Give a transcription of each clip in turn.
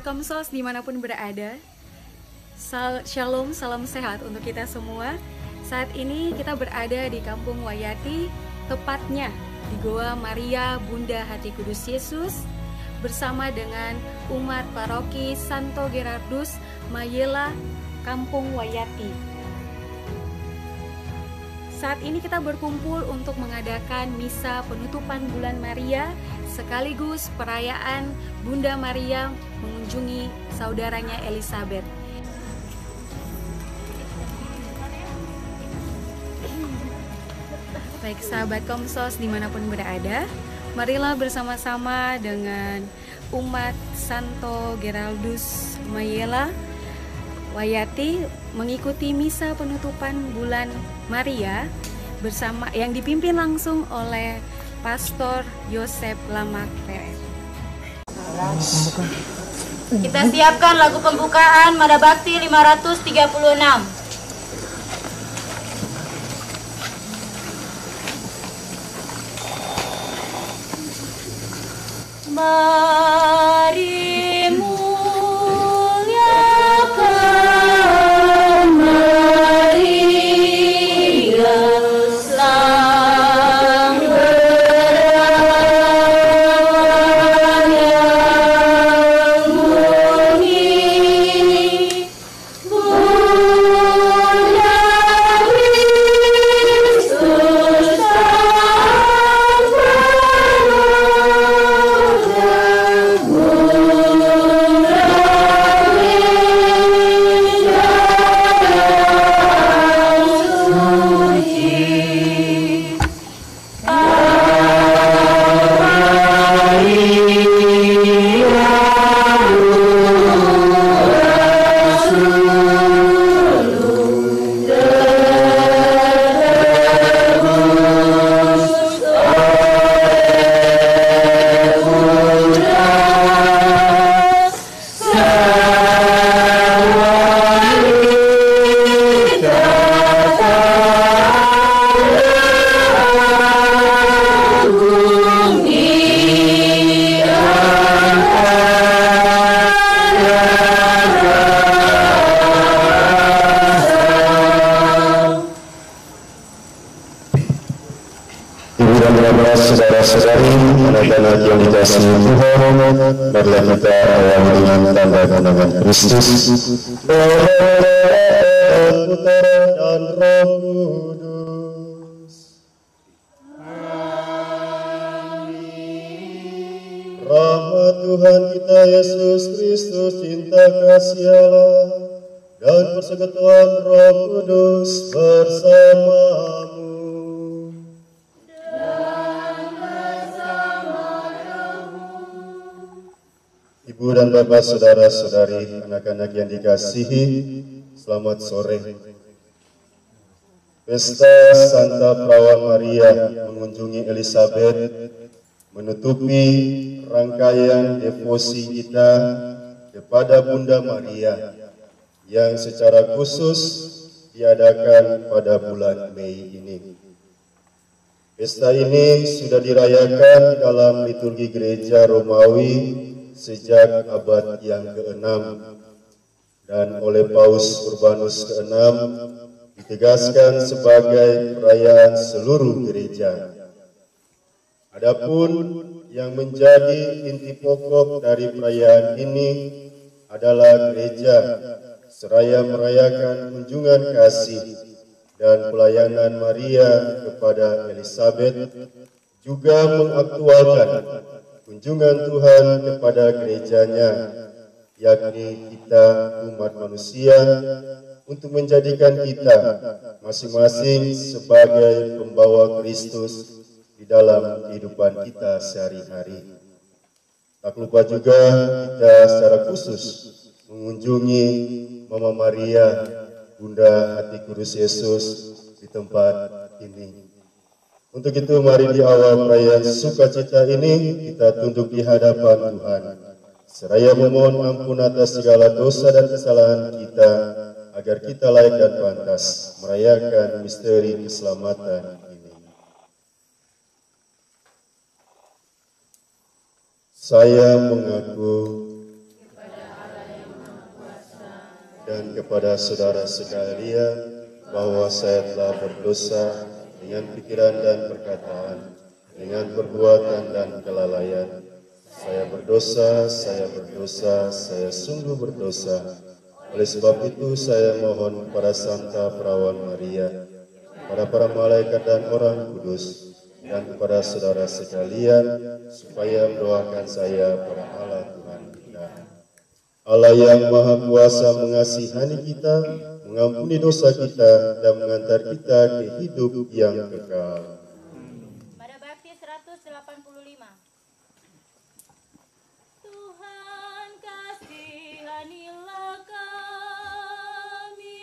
Komsos dimanapun berada. Shalom, salam sehat untuk kita semua. Saat ini kita berada di Kampung Wayati, tepatnya di Goa Maria Bunda Hati Kudus Yesus, bersama dengan umat paroki Santo Gerardus Mayela Kampung Wayati. Saat ini kita berkumpul untuk mengadakan misa penutupan bulan Maria sekaligus perayaan Bunda Maria mengunjungi saudaranya Elizabeth. Baik sahabat Komsos dimanapun berada, marilah bersama-sama dengan umat Santo Gerardus Mayela Wayati mengikuti misa penutupan bulan Maria bersama yang dipimpin langsung oleh Pastor Yosef Lamak Peret. Kita siapkan lagu pembukaan Mada Bakti 536. Mari muliakan Maria, sang perawan yang murni, Bunda Kristus sang saudara-saudari, anak-anak yang dikasihi Tuhan, marilah kita awali dengan tanda kemenangan Kristus. Bapa, Putra, dan Roh Kudus. Amin. Rahmat Tuhan kita Yesus Kristus, cinta kasih Allah, dan persekutuan Roh Kudus bersamamu. Ibu dan Bapak, saudara-saudari, anak-anak yang dikasihi, selamat sore. Pesta Santa Perawan Maria mengunjungi Elizabeth menutupi rangkaian devosi kita kepada Bunda Maria yang secara khusus diadakan pada bulan Mei ini. Pesta ini sudah dirayakan dalam liturgi gereja Romawi sejak abad yang ke-6 dan oleh Paus Urbanus ke-6 ditegaskan sebagai perayaan seluruh gereja. Adapun yang menjadi inti pokok dari perayaan ini adalah gereja seraya merayakan kunjungan kasih dan pelayanan Maria kepada Elizabeth, juga mengaktualkan kunjungan Tuhan kepada gerejanya, yakni kita umat manusia, untuk menjadikan kita masing-masing sebagai pembawa Kristus di dalam kehidupan kita sehari-hari. Tak lupa juga kita secara khusus mengunjungi Mama Maria, Bunda Hati Kudus Yesus di tempat ini. Untuk itu mari di awal perayaan sukacita ini kita tunduk di hadapan Tuhan, seraya memohon ampun atas segala dosa dan kesalahan kita, agar kita layak dan pantas merayakan misteri keselamatan ini. Saya mengaku dan kepada saudara sekalian bahwa saya telah berdosa dengan pikiran dan perkataan, dengan perbuatan dan kelalaian. Saya berdosa, saya sungguh berdosa. Oleh sebab itu saya mohon kepada Santa Perawan Maria, kepada para malaikat dan orang kudus, dan kepada saudara sekalian, supaya mendoakan saya pada Allah Tuhan kita. Allah yang Maha Kuasa mengasihani kita, mengampuni dosa kita, dan mengantar kita ke hidup yang kekal. Pada bakti 185. Tuhan kasihanilah kami.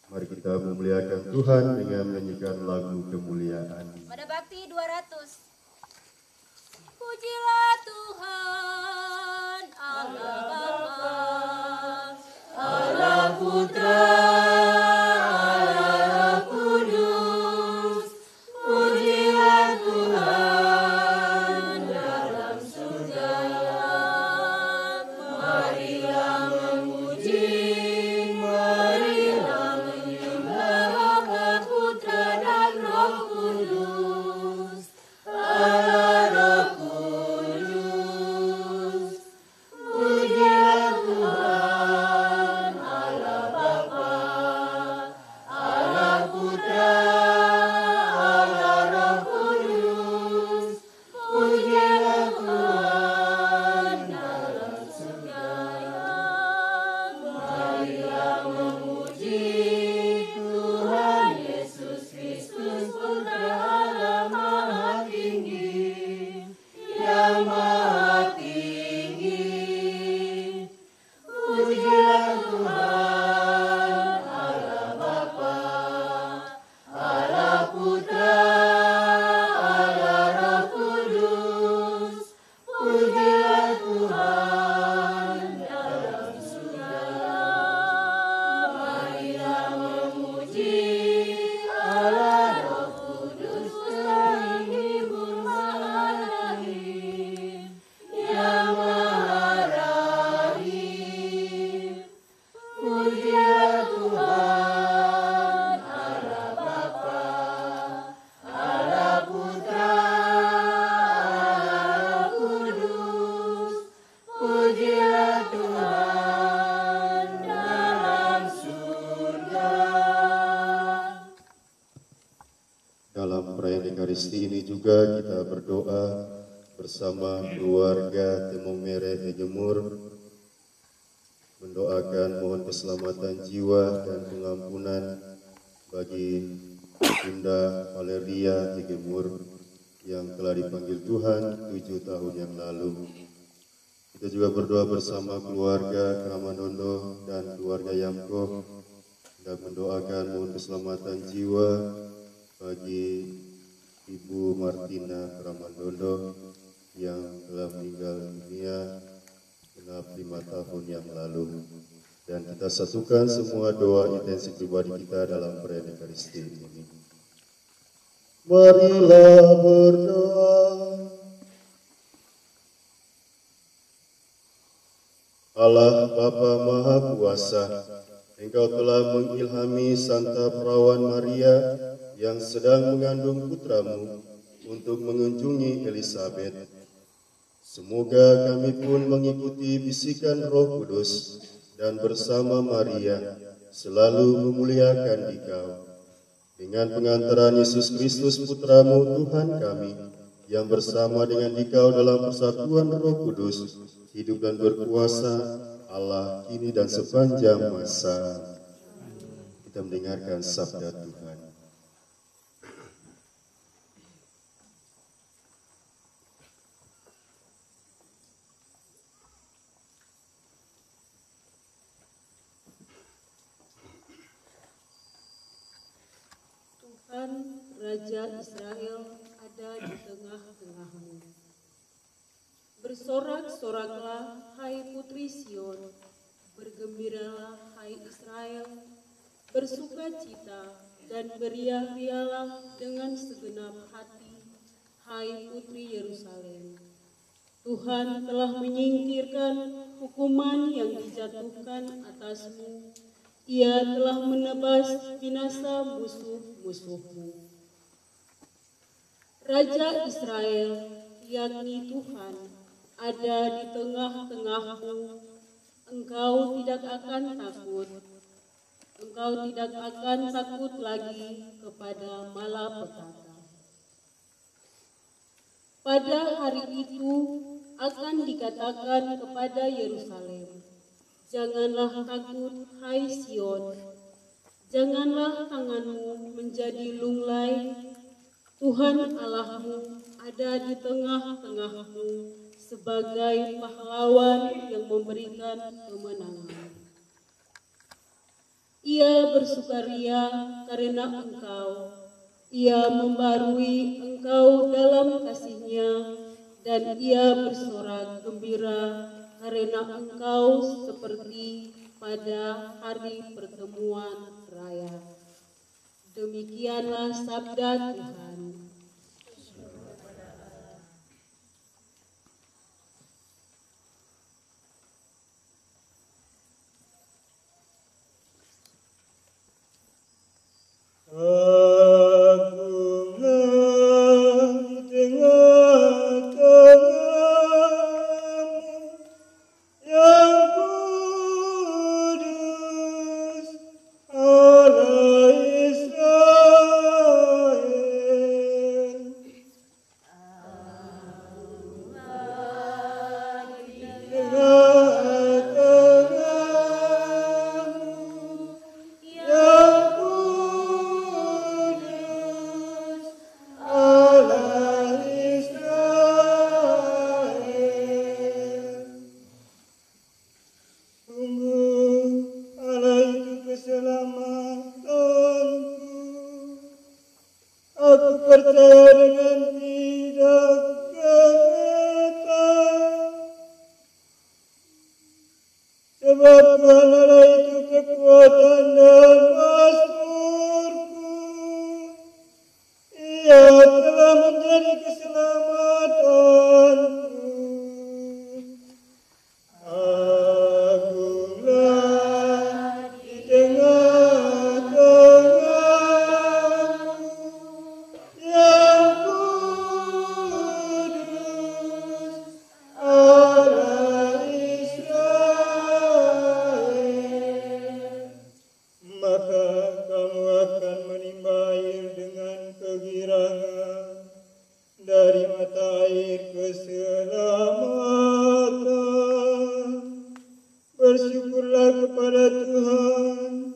Mari kita memuliakan Tuhan dengan menyanyikan lagu kemuliaan. Pada bakti 200. Pujilah Tuhan Allah Bapa, Allah Putra, Allah Kudus. Pujilah Tuhan dalam surga. Marilah memuji, marilah menyembah Allah Putra dan Roh Kudus. Allah Roh Kudus. Pujilah Tuhan Allah Bapa, Allah Putra, Allah Roh Kudus. Pujilah Tuhan dalam surga. Marilah memuji Tuhan Yesus Kristus Putra Allah Maha Tinggi, yang Maha Tinggi. Pujilah Tuhan Allah Bapa, Allah Putra, Allah Roh Kudus. Pujilah Tuhan dalam surga. Marilah memuji Allah Roh Kudus Putra Hibur Maha Rahim, yang Maha Rahim. Pujilah Tuhan Allah Bapa, Allah Putra, Allah Kudus. Pujilah Tuhan dalam surga. Dalam perayaan Ekaristi ini juga kita berdoa bersama keluarga Temomere Hejemur, mendoakan mohon keselamatan jiwa dan pengampunan bagi Bunda Valeria Tegemur yang telah dipanggil Tuhan 7 tahun yang lalu. Kita juga berdoa bersama keluarga Kramandondo dan keluarga Yamko dan mendoakan mohon keselamatan jiwa bagi Ibu Martina Kramandondo yang telah meninggal dunia genap 5 tahun yang lalu. Dan kita satukan semua doa intensif pribadi kita dalam perayaan Ekaristi ini. Marilah berdoa. Allah Bapa Maha Kuasa, Engkau telah mengilhami Santa Perawan Maria yang sedang mengandung putramu untuk mengunjungi Elizabeth. Semoga kami pun mengikuti bisikan Roh Kudus dan bersama Maria selalu memuliakan Dikau. Dengan pengantaran Yesus Kristus Putramu Tuhan kami, yang bersama dengan Dikau dalam persatuan Roh Kudus, hidup dan berkuasa Allah kini dan sepanjang masa. Kita mendengarkan sabda Tuhan. Tuhan, Raja Israel ada di tengah-tengahmu. Bersorak-soraklah, hai Putri Sion, bergembiralah, hai Israel, bersukacita dan beriah-riahlah dengan segenap hati, hai Putri Yerusalem. Tuhan telah menyingkirkan hukuman yang dijatuhkan atasmu. Ia telah menebas binasa musuh-musuhmu. Raja Israel, yakni Tuhan, ada di tengah-tengahmu. Engkau tidak akan takut. Engkau tidak akan takut lagi kepada malapetaka. Pada hari itu akan dikatakan kepada Yerusalem, janganlah takut, hai Sion. Janganlah tanganmu menjadi lunglai. Tuhan Allahmu ada di tengah-tengahmu sebagai pahlawan yang memberikan kemenangan. Ia bersukaria karena engkau. Ia membarui engkau dalam kasih-Nya, dan ia bersorak gembira karena engkau seperti pada hari pertemuan raya. Demikianlah sabda Tuhan. Bersyukurlah kepada Tuhan,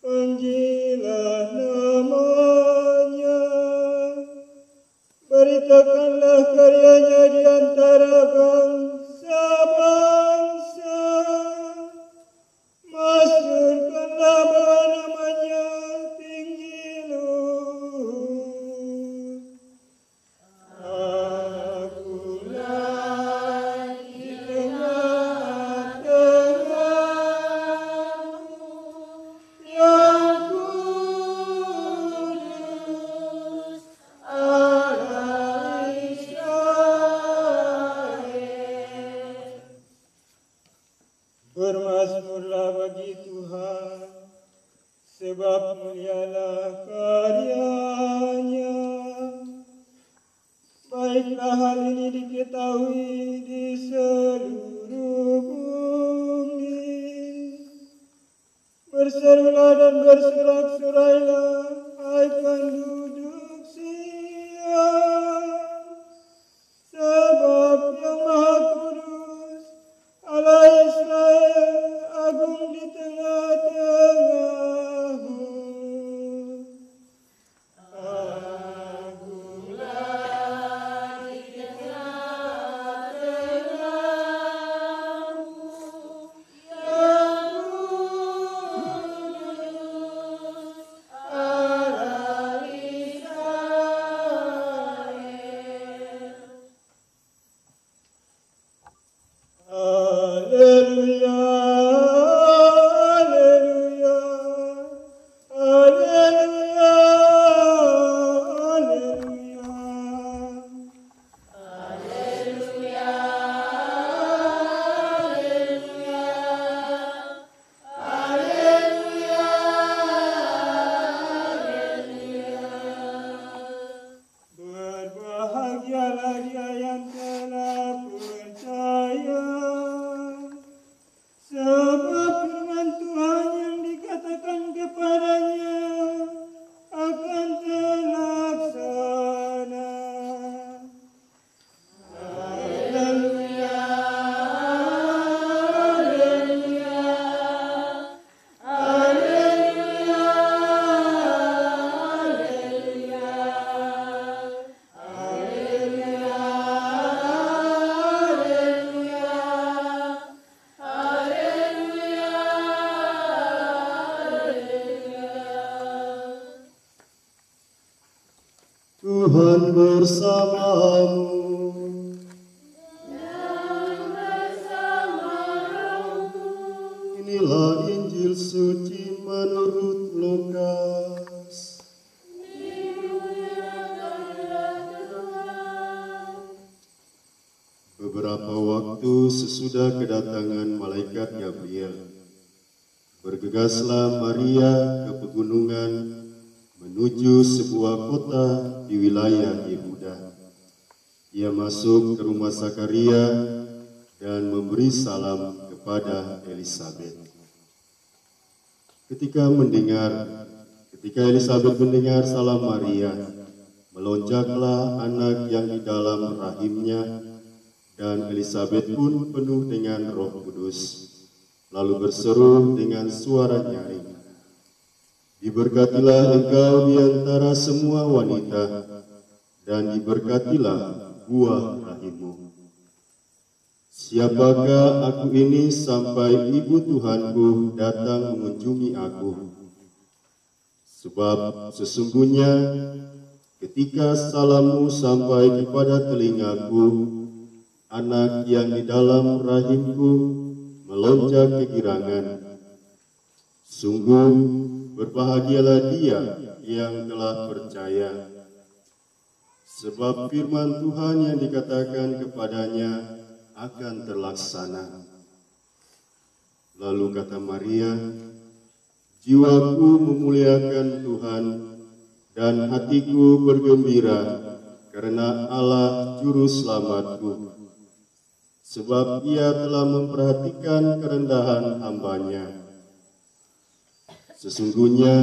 pujilah nama adanya di antara bangsa-bangsa. Masyurkanlah bahwa namanya tinggi luhur. Agunglah di tengah-tengahmu yang kudus, Allah Israel. Bermazmurlah bagi Tuhan, sebab mulialah karyanya. Baiklah hal ini diketahui di seluruh bumi. Berserulah dan bersorak-sorailah, hai penduduk Sion, sebab yang Maha Kudus, Allah Israel, agung di tengah-tengahmu. Agunglah di tengah-tengahmu yang kudus, Allah Israel. Haleluya, haleluya, haleluya, haleluya. Berbahagialah dia yang telah percaya, sebab firman Tuhan yang dikatakan kepadanya akan terlaksana. Haleluya, haleluya, haleluya, haleluya, Tuhan bersamamu. Inilah Injil suci menurut Lukas. Beberapa waktu sesudah kedatangan malaikat Gabriel, bergegaslah Maria ke pegunungan menuju sebuah kota di wilayah Yehuda. Ia masuk ke rumah Zakaria dan memberi salam kepada Elisabet. Ketika Elisabet mendengar salam Maria, melonjaklah anak yang di dalam rahimnya, dan Elisabet pun penuh dengan Roh Kudus, lalu berseru dengan suara nyaring, "Diberkatilah engkau di antara semua wanita, dan diberkatilah buah rahimmu. Siapakah aku ini sampai ibu Tuhanku datang mengunjungi aku? Sebab sesungguhnya ketika salammu sampai kepada telingaku, anak yang di dalam rahimku melonjak kegirangan. Sungguh berbahagialah dia yang telah percaya, sebab firman Tuhan yang dikatakan kepadanya akan terlaksana." Lalu kata Maria, "Jiwaku memuliakan Tuhan, dan hatiku bergembira karena Allah Juru Selamatku, sebab Ia telah memperhatikan kerendahan hamba-Nya. Sesungguhnya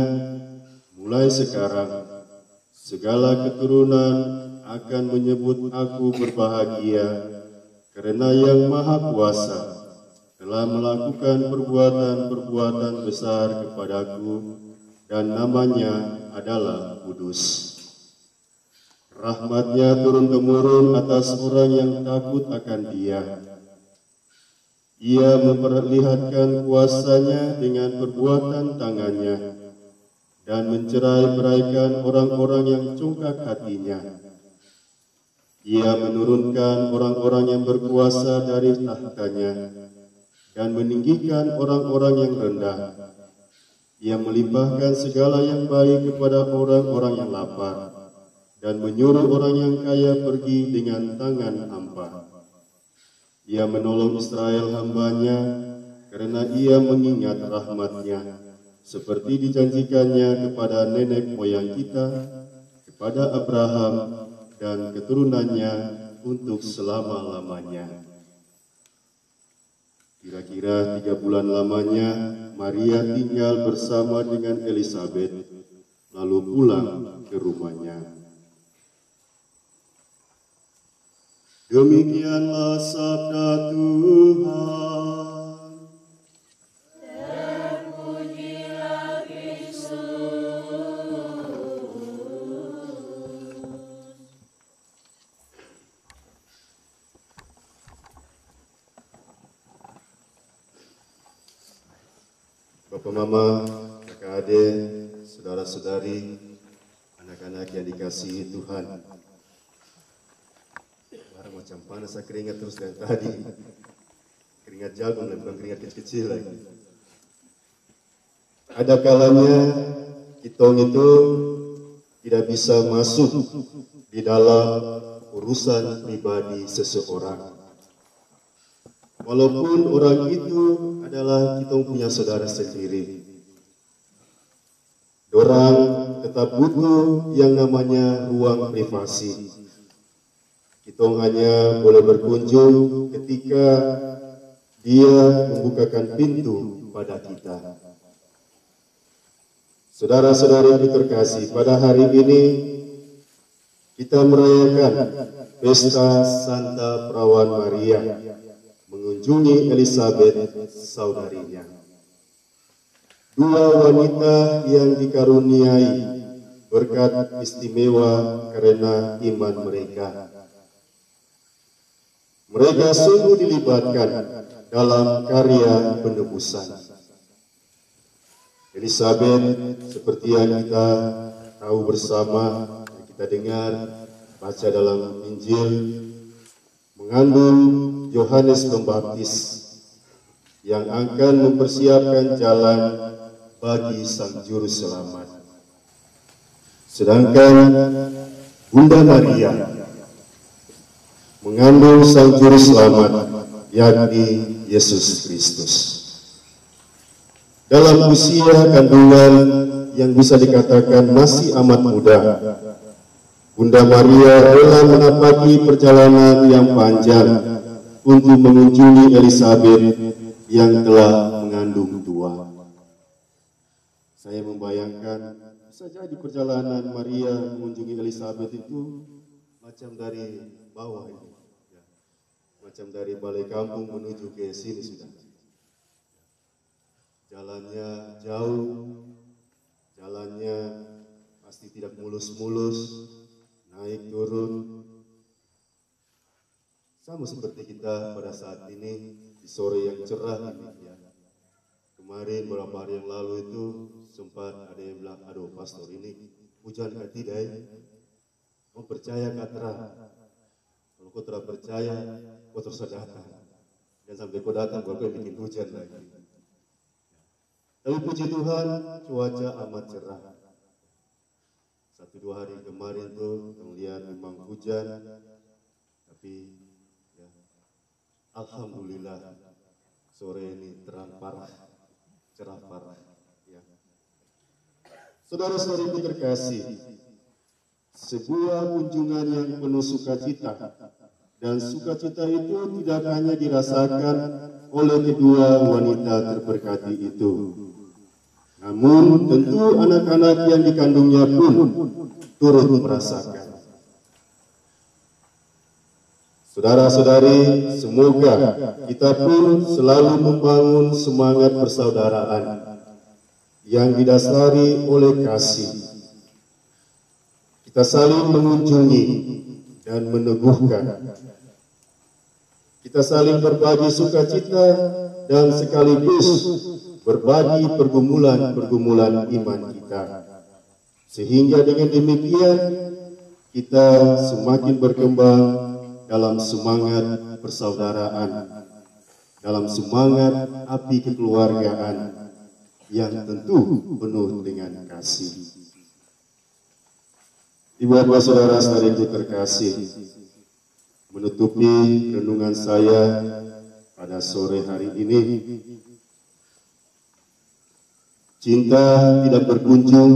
mulai sekarang segala keturunan akan menyebut aku berbahagia, karena Yang Maha Kuasa telah melakukan perbuatan-perbuatan besar kepadaku, dan namanya adalah kudus." Rahmat-Nya turun-temurun atas orang yang takut akan Dia. Ia memperlihatkan kuasa-Nya dengan perbuatan tangan-Nya dan mencerai-beraikan orang-orang yang congkak hatinya. Ia menurunkan orang-orang yang berkuasa dari tahtanya dan meninggikan orang-orang yang rendah. Ia melimpahkan segala yang baik kepada orang-orang yang lapar dan menyuruh orang yang kaya pergi dengan tangan hampa. Ia menolong Israel hamba-Nya karena Ia mengingat rahmat-Nya seperti dijanjikannya kepada nenek moyang kita, kepada Abraham dan keturunannya untuk selama-lamanya. Kira-kira 3 bulan lamanya, Maria tinggal bersama dengan Elizabeth, lalu pulang ke rumahnya. Demikianlah sabda Tuhan. Terpujilah Kristus. Bapak Mama, kakak adik, saudara-saudari, anak-anak yang dikasihi Tuhan. Barang macam panas saya keringat terus dari tadi. Keringat jagung dan bukan keringat kecil-kecil lagi. Ada kalanya kitong itu tidak bisa masuk di dalam urusan pribadi seseorang. Walaupun orang itu adalah kita punya saudara sendiri. Orang tetap butuh yang namanya ruang privasi. Kita hanya boleh berkunjung ketika dia membukakan pintu pada kita. Saudara-saudari yang terkasih, pada hari ini kita merayakan pesta Santa Perawan Maria, mengunjungi Elizabeth, saudarinya. Dua wanita yang dikaruniai berkat istimewa karena iman mereka. Mereka sungguh dilibatkan dalam karya penebusan. Elizabeth, seperti yang kita tahu bersama, yang kita dengar, baca dalam Injil, mengandung Yohanes Pembaptis yang akan mempersiapkan jalan bagi Sang Juru Selamat. Sedangkan Bunda Maria mengandung Sang Juru Selamat, yakni Yesus Kristus. Dalam usia kandungan yang bisa dikatakan masih amat muda, Bunda Maria rela menapaki perjalanan yang panjang untuk mengunjungi Elizabeth yang telah mengandung tua. Saya membayangkan saja di perjalanan Maria mengunjungi Elizabeth itu macam dari bawah ini, ya. Macam dari balai kampung menuju ke sini sudah. Jalannya jauh, jalannya pasti tidak mulus-mulus, naik turun. Sama seperti kita pada saat ini di sore yang cerah ini, ya. Kemarin beberapa hari yang lalu itu sempat ada yang bilang, aduh pastor ini hujan kan tidak ya? Kau percaya katra? Kalau kau tidak percaya, kau terus datang. Dan sampai kau datang, baru kau bikin hujan lagi. Tapi puji Tuhan, cuaca amat cerah. 1-2 hari kemarin tuh melihat memang hujan, tapi ya, alhamdulillah sore ini terang parah, cerah parah. Ya. Saudara-saudari terkasih, sebuah kunjungan yang penuh sukacita, dan sukacita itu tidak hanya dirasakan oleh kedua wanita terberkati itu, namun tentu anak-anak yang dikandungnya pun turut merasakan. Saudara-saudari, semoga kita pun selalu membangun semangat persaudaraan yang didasari oleh kasih. Kita Kita saling mengunjungi dan meneguhkan. Kita saling berbagi sukacita dan sekaligus berbagi pergumulan-pergumulan iman kita. Sehingga dengan demikian kita semakin berkembang dalam semangat persaudaraan, dalam semangat api kekeluargaan yang tentu penuh dengan kasih. Ibu bapak saudara saudariku terkasih, menutupi renungan saya pada sore hari ini, cinta tidak berkunjung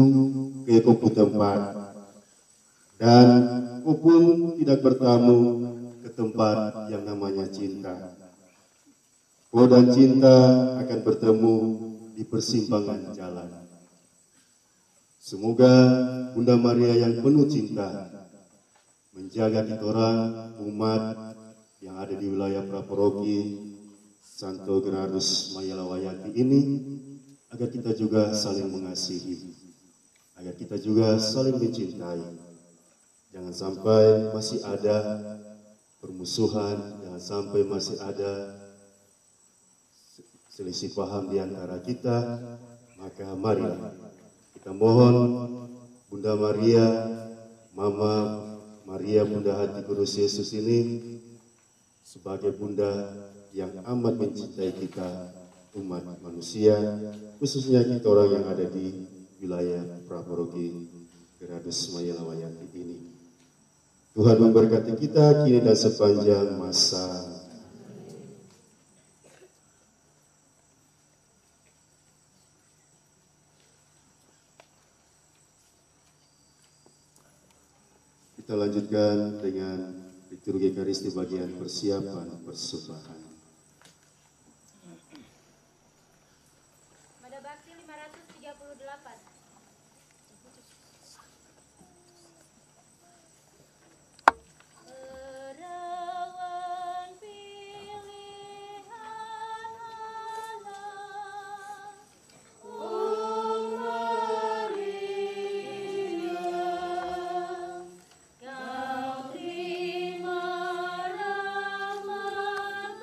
ke kupu tempat dan pun tidak bertamu ke tempat yang namanya cinta. Kau dan cinta akan bertemu di persimpangan jalan. Semoga Bunda Maria yang penuh cinta menjaga kita orang umat yang ada di wilayah Praparoki Santo Gerardus Mayalawayati ini, agar kita juga saling mengasihi, agar kita juga saling mencintai. Jangan sampai masih ada permusuhan, jangan sampai masih ada selisih paham di antara kita. Maka marilah kita mohon Bunda Maria, Mama Maria Bunda Hati Kudus Yesus ini sebagai Bunda yang amat mencintai kita umat manusia, khususnya kita orang yang ada di wilayah Praparoki Gerardus Mayalawayati ini. Tuhan memberkati kita kini dan sepanjang masa. Kita lanjutkan dengan liturgi Ekaristi bagian persiapan persembahan. Mada Bakti 538. Kau terima rahmat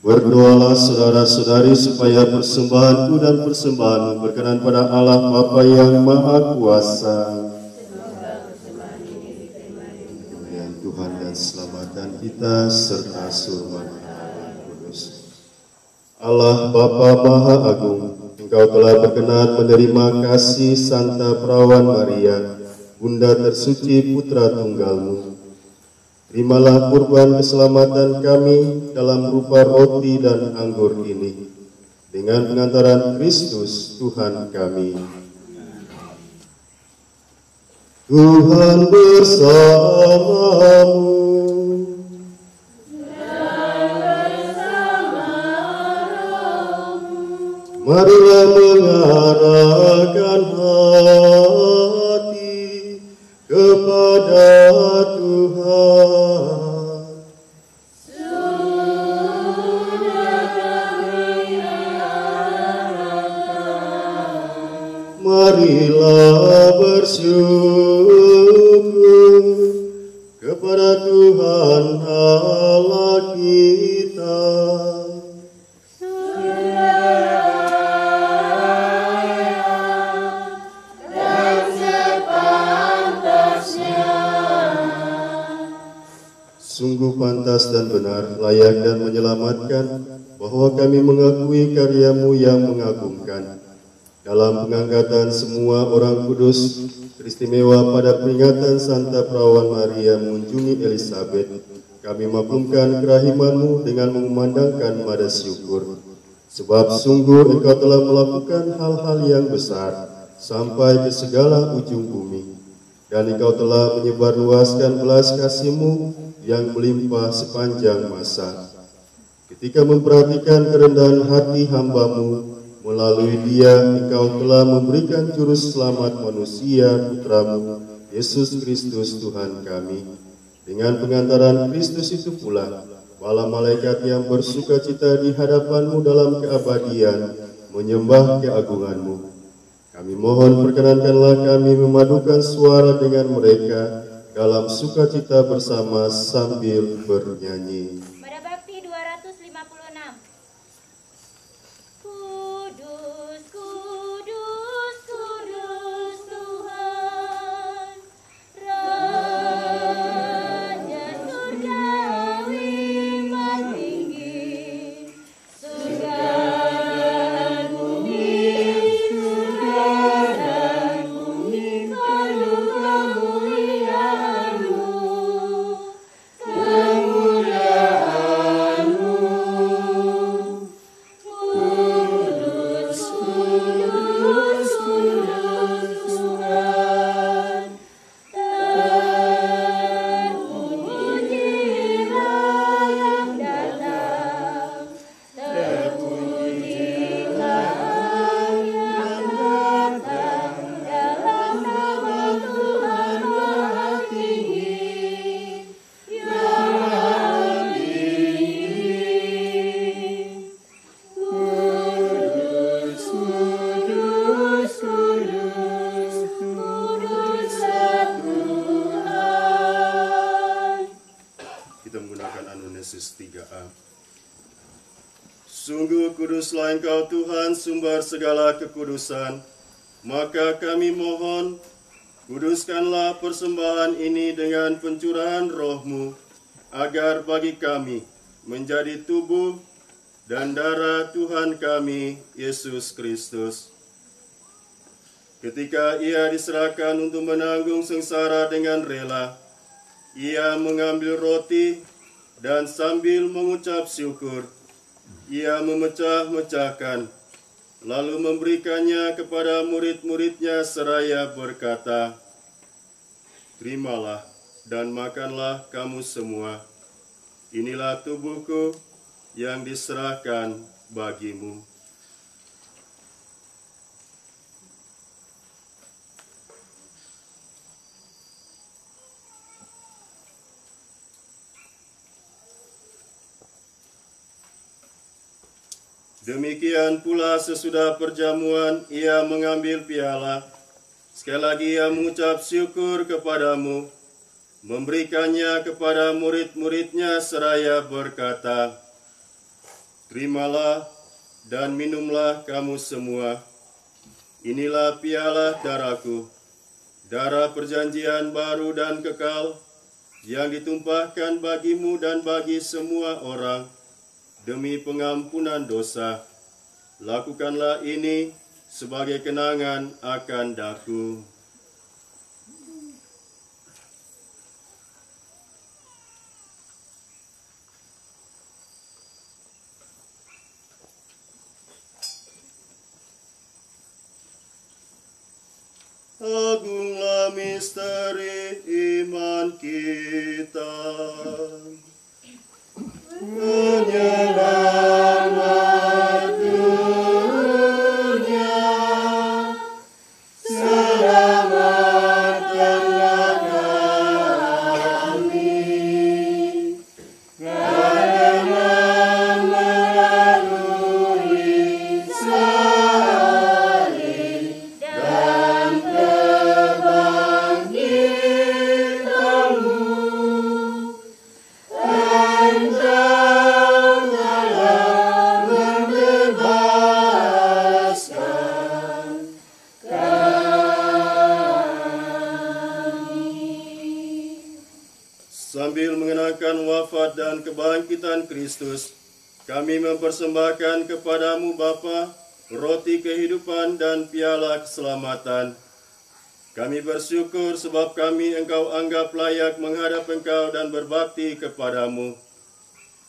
Berdoalah saudara-saudari supaya persembahanku dan persembahanmu berkenan pada Allah Bapa yang Maha Kuasa. Kemuliaan Tuhan dan selamatan kita serta surga Allah Kudus. Allah Bapa Maha Agung, Engkau telah berkenan menerima kasih Santa Perawan Maria, Bunda tersuci Putra Tunggalmu. Terimalah kurban keselamatan kami dalam rupa roti dan anggur ini, dengan pengantaran Kristus Tuhan kami. Tuhan bersamamu. Marilah mengarahkan hati kepada Tuhan. Marilah bersyukur kepada Tuhan Allah kita. Sungguh pantas dan benar, layak dan menyelamatkan, bahwa kami mengakui karya-Mu yang mengagumkan. Dalam pengangkatan semua orang kudus, teristimewa pada peringatan Santa Perawan Maria mengunjungi Elizabeth, kami maklumkan kerahiman-Mu dengan mengumandangkan nada syukur. Sebab sungguh Engkau telah melakukan hal-hal yang besar, sampai ke segala ujung bumi. Dan Engkau telah menyebarluaskan belas kasih-Mu yang melimpah sepanjang masa. Ketika memperhatikan kerendahan hati hamba-Mu, melalui Dia Engkau telah memberikan juru selamat manusia Putra-Mu, Yesus Kristus Tuhan kami. Dengan pengantaran Kristus itu pula, para malaikat yang bersuka cita di hadapan-Mu dalam keabadian menyembah keagungan-Mu. Kami mohon perkenankanlah kami memadukan suara dengan mereka dalam sukacita bersama sambil bernyanyi. Pada Bakti 256. Kudus, kudus, kudus Tuhan, Raja surgawi tinggi, surga dan bumi penuh kemuliaan-Mu. Sungguh kuduslah Engkau Tuhan, sumber segala kekudusan. Maka kami mohon, kuduskanlah persembahan ini dengan pencurahan Roh-Mu, agar bagi kami menjadi tubuh dan darah Tuhan kami, Yesus Kristus. Ketika Ia diserahkan untuk menanggung sengsara dengan rela, Ia mengambil roti dan sambil mengucap syukur, Ia memecah-mecahkan, lalu memberikannya kepada murid-muridnya seraya berkata, "Terimalah dan makanlah kamu semua. Inilah tubuhku yang diserahkan bagimu." Demikian pula sesudah perjamuan, Ia mengambil piala. Sekali lagi Ia mengucap syukur kepadamu, memberikannya kepada murid-muridnya seraya berkata, Terimalah dan minumlah kamu semua. Inilah piala darahku, darah perjanjian baru dan kekal, yang ditumpahkan bagimu dan bagi semua orang, demi pengampunan dosa. Lakukanlah ini sebagai kenangan akan daku. Agunglah misteri iman kita. Penyelamat dunia, selamatkanlah kami, karena melalui salib dan kebangkitanmu, Engkau telah membebaskan kami. Sambil mengenangkan wafat dan kebangkitan Kristus, kami mempersembahkan kepadamu Bapa, roti kehidupan dan piala keselamatan. Kami bersyukur sebab kami Engkau anggap layak menghadap Engkau dan berbakti kepadamu.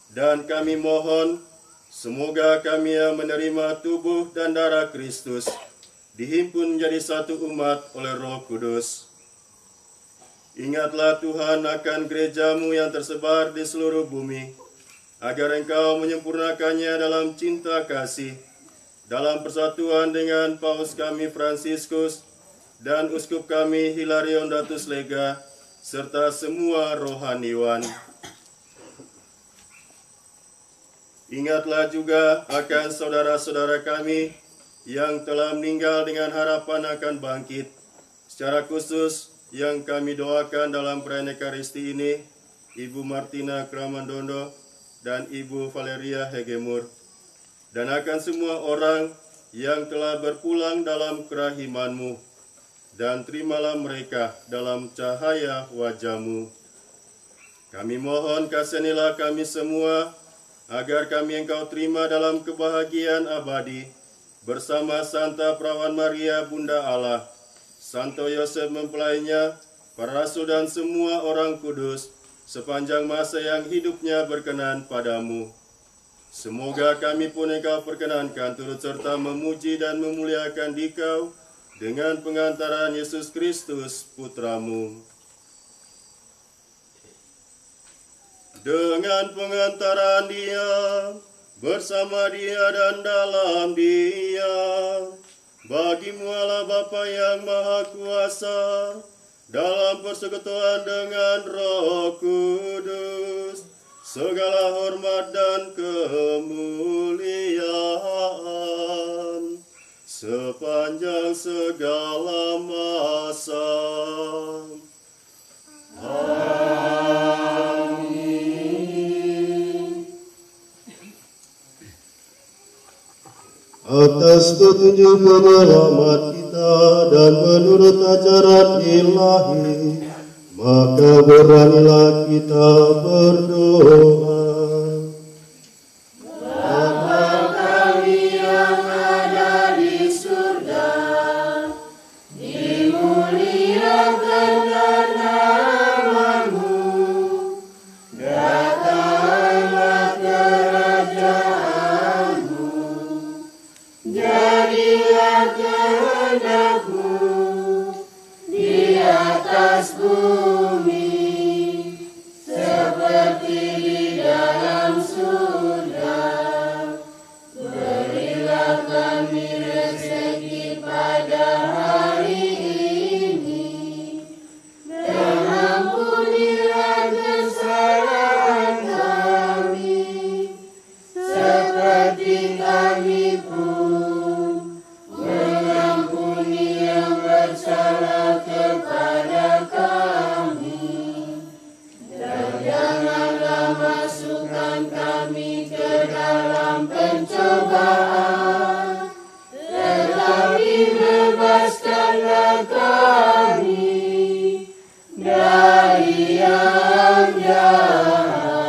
Dan kami mohon, semoga kami yang menerima tubuh dan darah Kristus dihimpun menjadi satu umat oleh Roh Kudus. Ingatlah Tuhan akan gerejamu yang tersebar di seluruh bumi, agar Engkau menyempurnakannya dalam cinta kasih, dalam persatuan dengan Paus kami Fransiskus dan Uskup kami Hilarion Datus Lega, serta semua rohaniwan. Ingatlah juga akan saudara-saudara kami yang telah meninggal dengan harapan akan bangkit, secara khusus yang kami doakan dalam perayaan Ekaristi ini, Ibu Martina Kramandondo dan Ibu Valeria Hegemur, dan akan semua orang yang telah berpulang dalam kerahiman-Mu, dan terimalah mereka dalam cahaya wajah-Mu. Kami mohon kasihanilah kami semua, agar kami Engkau terima dalam kebahagiaan abadi, bersama Santa Perawan Maria Bunda Allah, Santo Yosef mempelainya, para rasul dan semua orang kudus, sepanjang masa yang hidupnya berkenan padamu. Semoga kami pun Engkau perkenankan turut serta memuji dan memuliakan Dikau dengan pengantaran Yesus Kristus Putramu. Dengan pengantaran Dia, bersama Dia dan dalam Dia, bagi-Mu Allah Bapa yang Maha Kuasa, dalam persekutuan dengan Roh Kudus, segala hormat dan kemuliaan sepanjang segala masa. Atas petunjuk penyelamat kita dan menurut ajaran ilahi, maka beranilah kita berdoa. Bapa kami yang ada di surga, dimuliakanlah nama-Mu, datanglah kerajaan-Mu, jadilah kehendak-Mu di atas bumi seperti di dalam surga. Berilah kami rezeki pada hari ini, dan ampunilah kesalahan kami, seperti kami pun mengampuni yang bersalah kepada kami. Dan janganlah masukkan kami ke dalam Selamatkanlah kami dari yang jahat.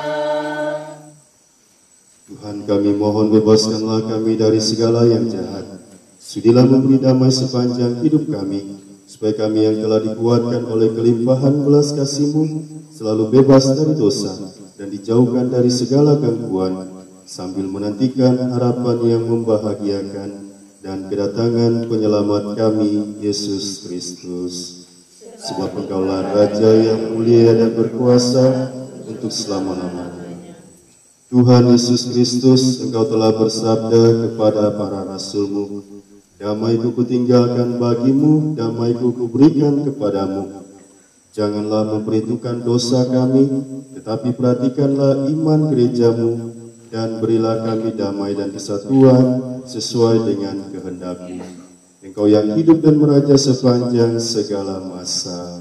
Tuhan kami mohon bebaskanlah kami dari segala yang jahat. Sudilah memberi damai sepanjang hidup kami, supaya kami yang telah dikuatkan oleh kelimpahan belas kasih-Mu selalu bebas dari dosa dan dijauhkan dari segala gangguan, sambil menantikan harapan yang membahagiakan dan kedatangan penyelamat kami, Yesus Kristus. Sebab Engkaulah Raja yang mulia dan berkuasa untuk selama-lamanya. Tuhan Yesus Kristus, Engkau telah bersabda kepada para rasul-Mu, damai-Ku kutinggalkan bagimu, damai-Ku kuberikan kepadamu. Janganlah memperhitungkan dosa kami, tetapi perhatikanlah iman gereja-Mu, dan berilah kami damai dan kesatuan sesuai dengan kehendak-Mu. Engkau yang hidup dan meraja sepanjang segala masa.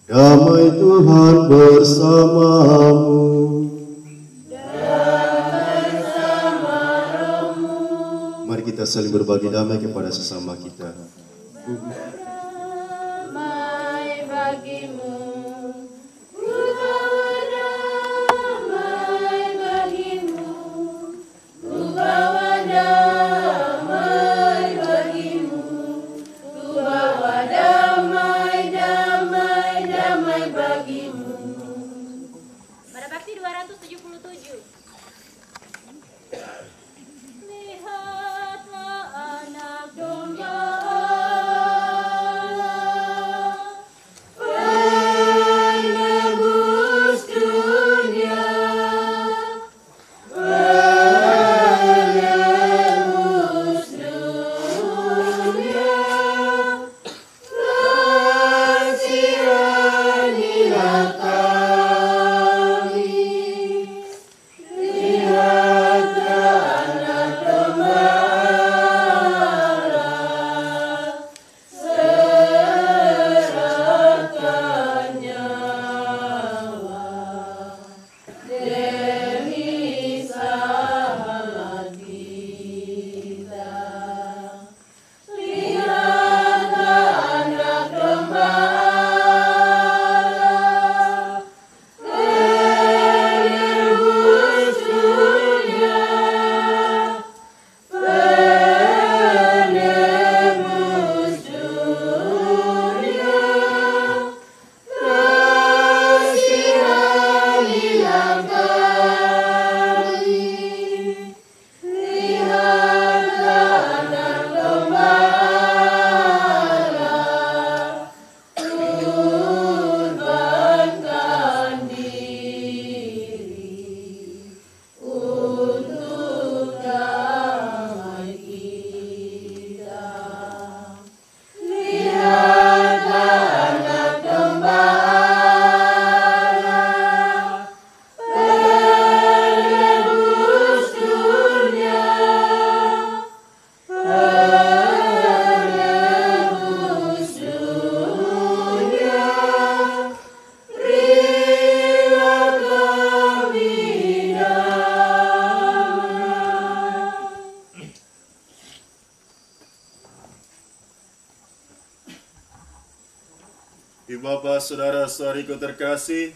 Damai Tuhan bersamamu. Mari kita saling berbagi damai kepada sesama kita. Damai bagimu, ku bawa damai bagimu, ku bawa damai bagimu, ku bawa damai, damai, damai bagimu. Pada Bakti 277. Lihatlah anak domba Allah, penebus dunia, penebus dunia. Kasihanilah kami, lihatlah anak domba Allah, serahkan nyawa demi sahabat kita. Lihatlah anak domba Allah, penebus dunia, penebus dunia. Kasihanilah kami, lihatlah anak domba Allah, kurbankan diri untuk damai kita. Lihatlah anak domba Allah, penebus dunia, penebus dunia. Berilah kami damai. Ibu bapak saudara-saudariku terkasih,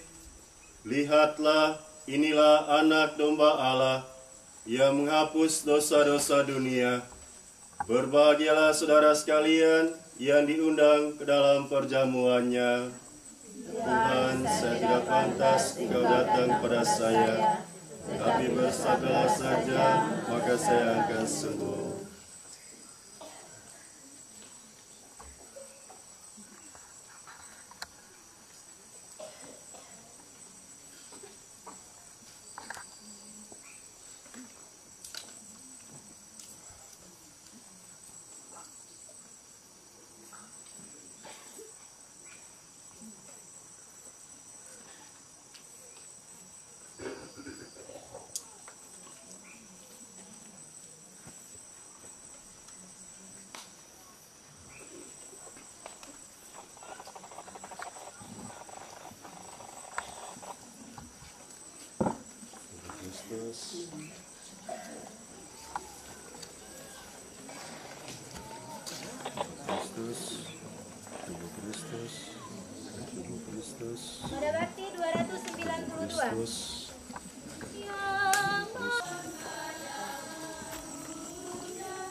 lihatlah, inilah anak domba Allah yang menghapus dosa-dosa dunia. Berbahagialah saudara sekalian yang diundang ke dalam perjamuannya. Tuhan, saya tidak pantas Engkau datang pada saya, tapi bersabdalah saja, maka saya akan sembuh. Kristus, Kudus.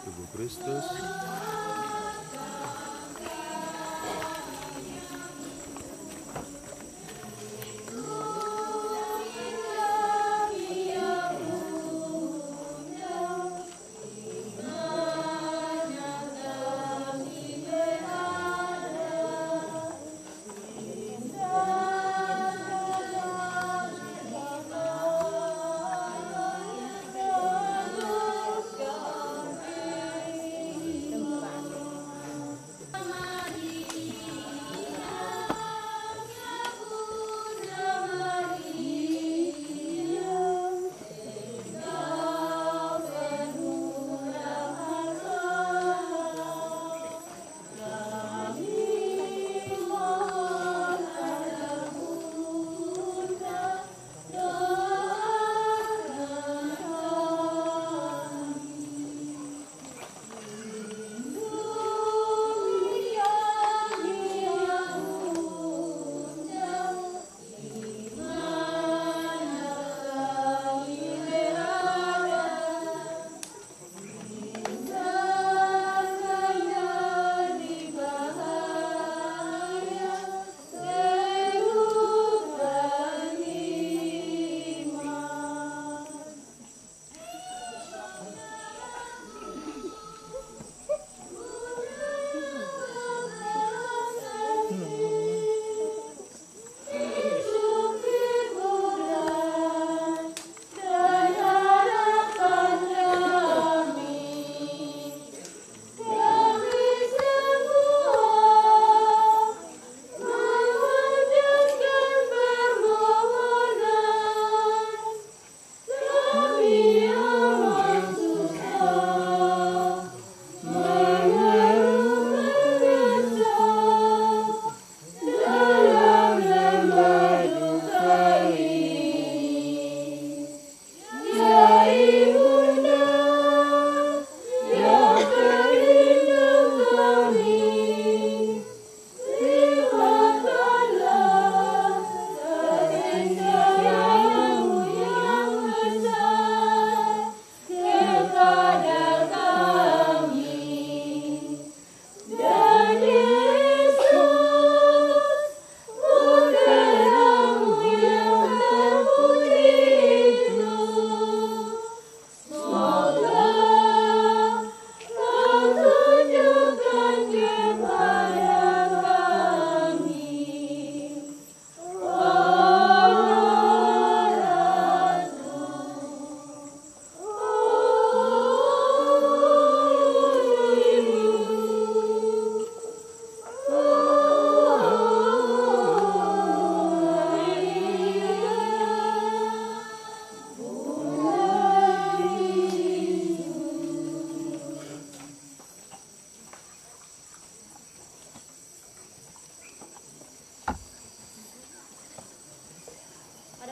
Tubuh Kristus.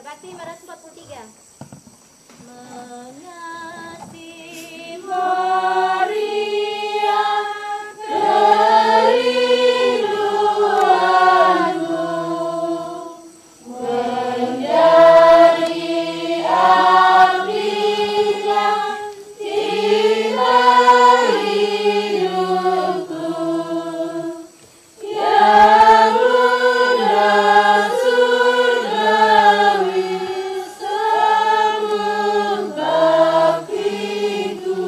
Bakti 443. Menasih Maria kerinduanmu menjadi apinya cinta hidupku yang lunas surgawi sambung baktiku.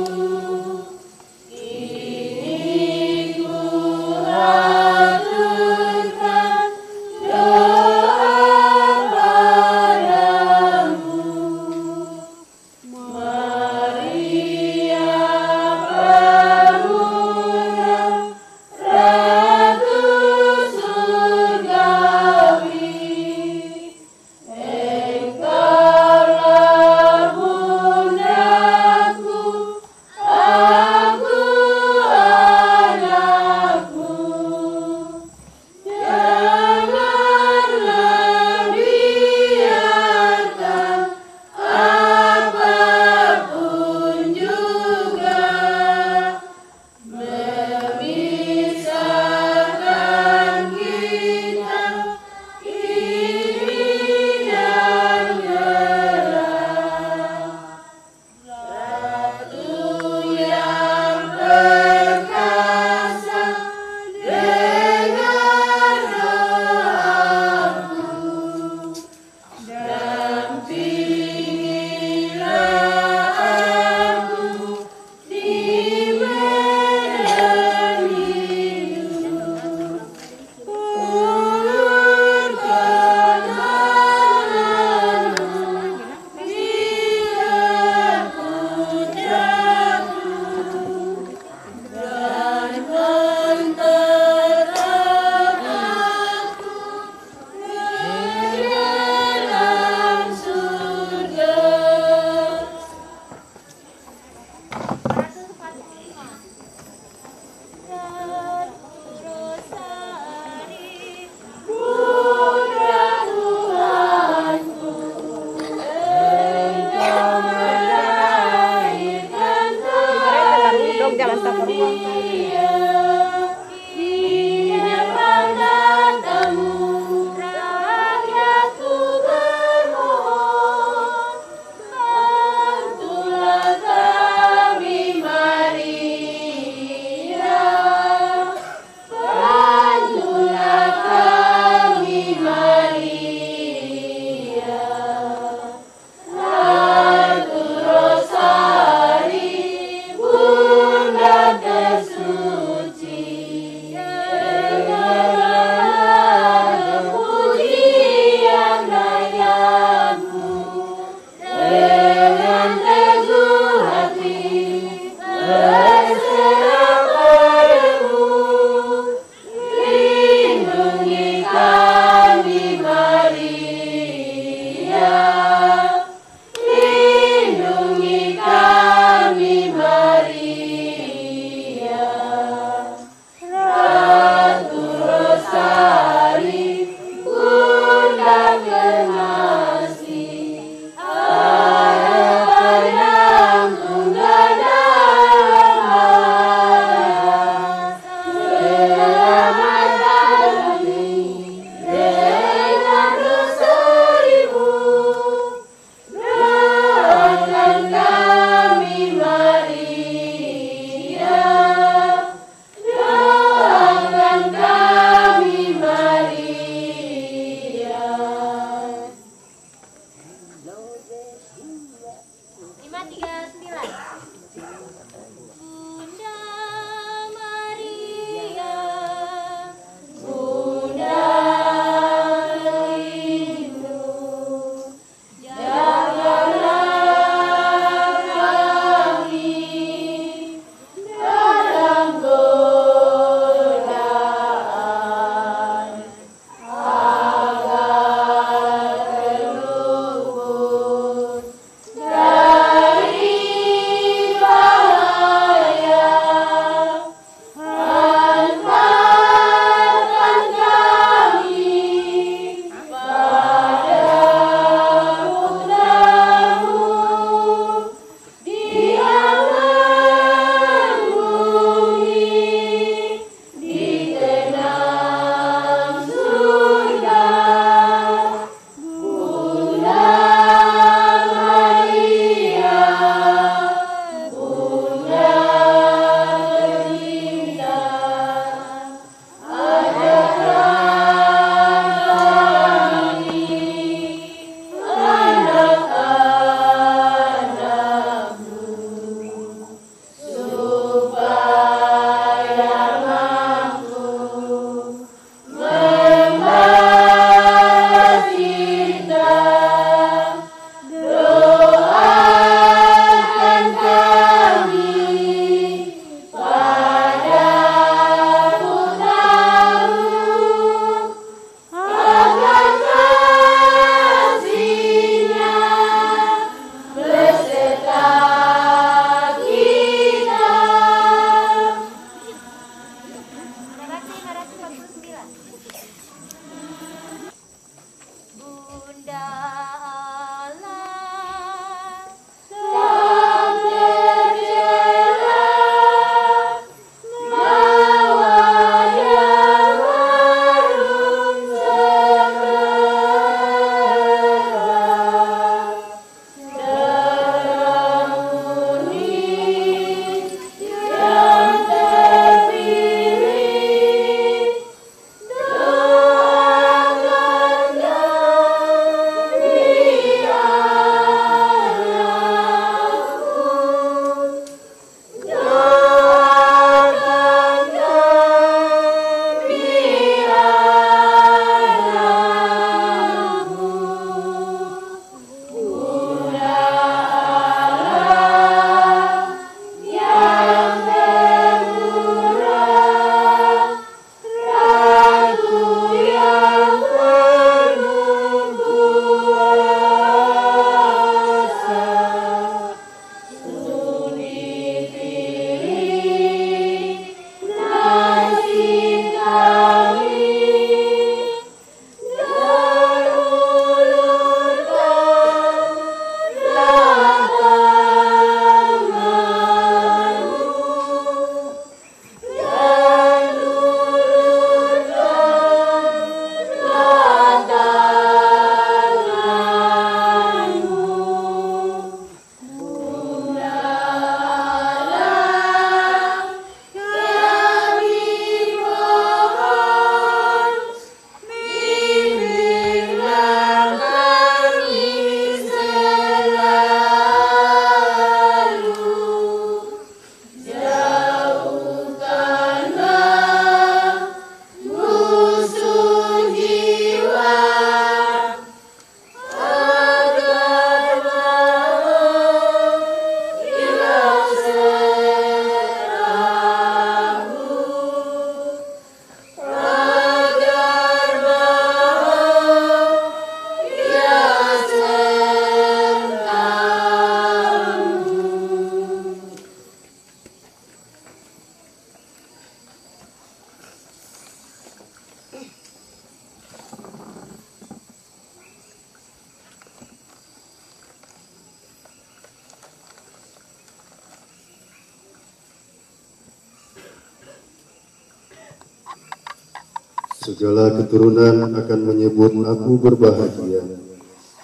Segala keturunan akan menyebut aku berbahagia,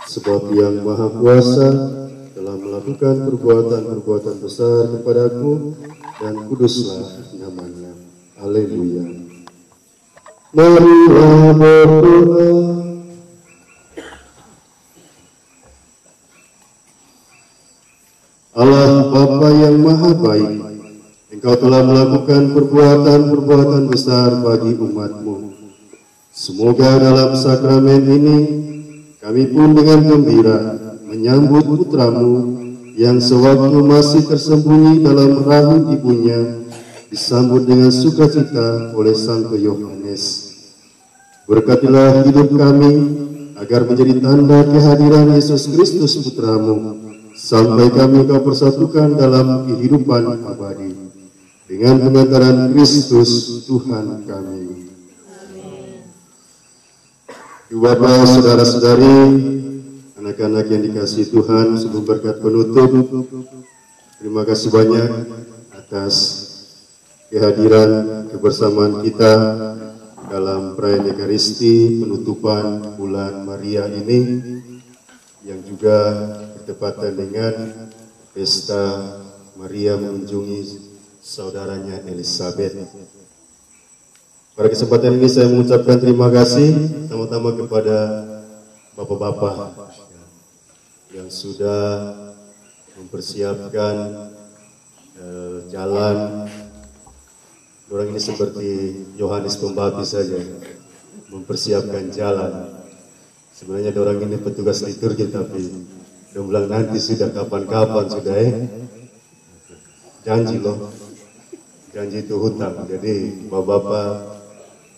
sebab Yang Maha Kuasa telah melakukan perbuatan-perbuatan besar kepadaku, dan kuduslah namanya. Haleluya. Marilah berdoa. Allah Bapa yang Maha Baik, Engkau telah melakukan perbuatan-perbuatan besar bagi umat-Mu. Semoga dalam sakramen ini kami pun dengan gembira menyambut putra-Mu yang sewaktu masih tersembunyi dalam rahim ibunya disambut dengan sukacita oleh Santo Yohanes. Berkatilah hidup kami agar menjadi tanda kehadiran Yesus Kristus Putra-Mu, sampai kami Kau persatukan dalam kehidupan abadi dengan pengantaran Kristus Tuhan kami. Ibu Bapak, saudara-saudari, anak-anak yang dikasihi Tuhan, sebelum berkat penutup, terima kasih banyak atas kehadiran kebersamaan kita dalam perayaan Ekaristi penutupan bulan Maria ini, yang juga bertepatan dengan pesta Maria mengunjungi saudaranya Elizabeth. Pada kesempatan ini saya mengucapkan terima kasih pertama-tama kepada bapak-bapak yang sudah mempersiapkan jalan. Orang ini seperti Yohanes Pembaptis saja, mempersiapkan jalan. Sebenarnya orang ini petugas liturgi, tapi dia bilang nanti sudah kapan-kapan sudah janji loh, janji itu hutang. Jadi bapak-bapak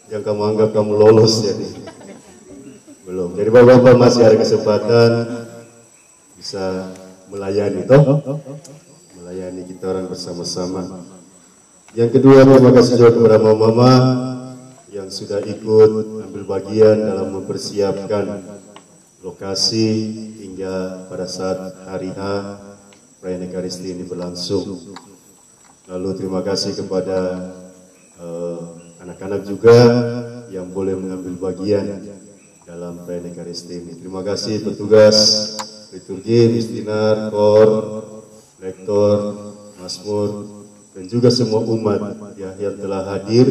yang kamu anggap kamu lolos, jadi belum. Jadi bapak-bapak masih ada kesempatan bisa melayani toh, melayani kita orang bersama-sama. Yang kedua, terima kasih juga kepada mama-mama yang sudah ikut ambil bagian dalam mempersiapkan lokasi hingga pada saat hari H perayaan Ekaristi ini berlangsung. Lalu terima kasih kepada anak-anak juga yang boleh mengambil bagian dalam perayaan Ekaristi ini. Terima kasih petugas liturgi, Mistinar, Kor, Lektor, Mazmur, dan juga semua umat ya, yang telah hadir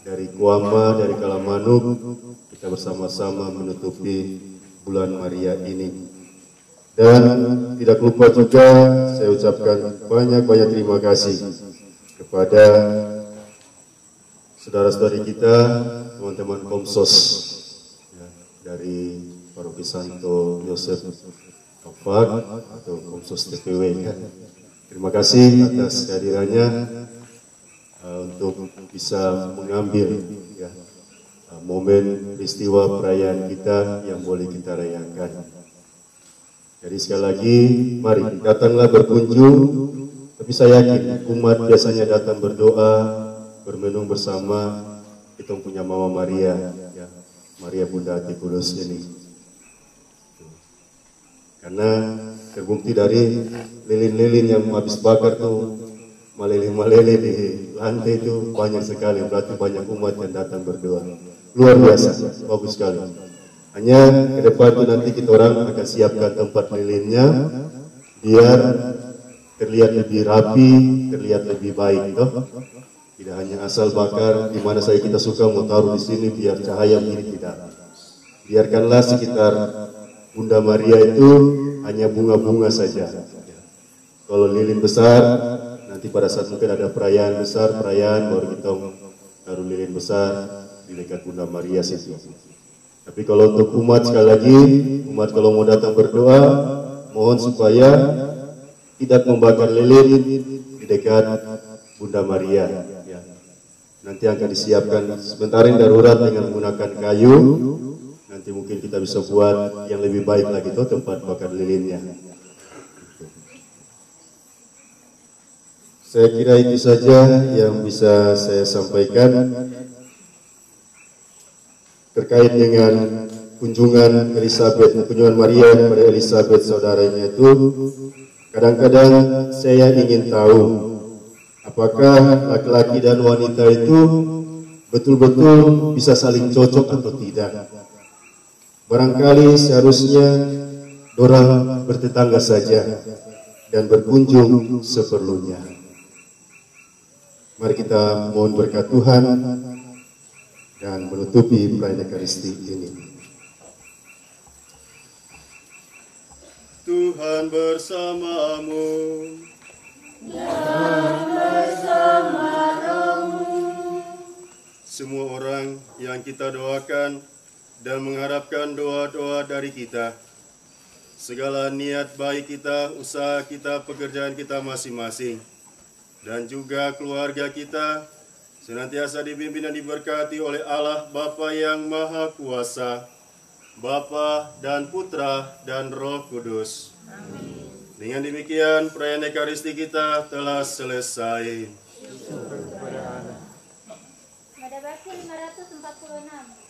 dari Kuama, dari Kalamanuk. Kita bersama-sama menutupi bulan Maria ini. Dan tidak lupa juga saya ucapkan banyak-banyak terima kasih kepada saudara-saudari kita, teman-teman Komsos ya, dari Paroki Santo Yosef Kafak atau Komsos TPW ya. Terima kasih atas kehadirannya untuk bisa mengambil ya, momen peristiwa perayaan kita yang boleh kita rayakan. Jadi sekali lagi, mari datanglah berkunjung. Tapi saya yakin umat biasanya datang berdoa, bermenung bersama. Kita punya Mama Maria, ya, Maria Bunda Hati Kudus ini. Karena terbukti dari lilin-lilin yang habis bakar tuh, malele-malele di lantai itu banyak sekali. Berarti banyak umat yang datang berdoa. Luar biasa, bagus sekali. Hanya ke depan itu nanti kita orang akan siapkan tempat lilinnya biar terlihat lebih rapi, terlihat lebih baik, toh. Tidak hanya asal bakar di mana saya kita suka mau taruh di sini biar cahaya mirip, tidak. Biarkanlah sekitar Bunda Maria itu hanya bunga-bunga saja. Kalau lilin besar, nanti pada saat mungkin ada perayaan besar, baru kita taruh lilin besar di dekat Bunda Maria situ. Tapi kalau untuk umat, sekali lagi, umat kalau mau datang berdoa, mohon supaya tidak membakar lilin di dekat Bunda Maria. Ya. Nanti akan disiapkan sebentar yang darurat dengan menggunakan kayu. Nanti mungkin kita bisa buat yang lebih baik lagi tuh tempat bakar lilinnya. Saya kira itu saja yang bisa saya sampaikan terkait dengan kunjungan kunjungan Maria kepada Elizabeth saudaranya itu. Kadang-kadang saya ingin tahu apakah laki-laki dan wanita itu betul-betul bisa saling cocok atau tidak. Barangkali seharusnya dorang bertetangga saja dan berkunjung seperlunya. Mari kita mohon berkat Tuhan dan menutupi perayaan Ekaristi ini. Tuhan bersamamu. Dan bersama rohmu. Semua orang yang kita doakan dan mengharapkan doa-doa dari kita, segala niat baik kita, usaha kita, pekerjaan kita masing-masing, dan juga keluarga kita, senantiasa dibimbing dan diberkati oleh Allah Bapa yang Maha Kuasa, Bapa dan Putra dan Roh Kudus. Amin. Dengan demikian, perayaan Ekaristi kita telah selesai. Pada bakti 546.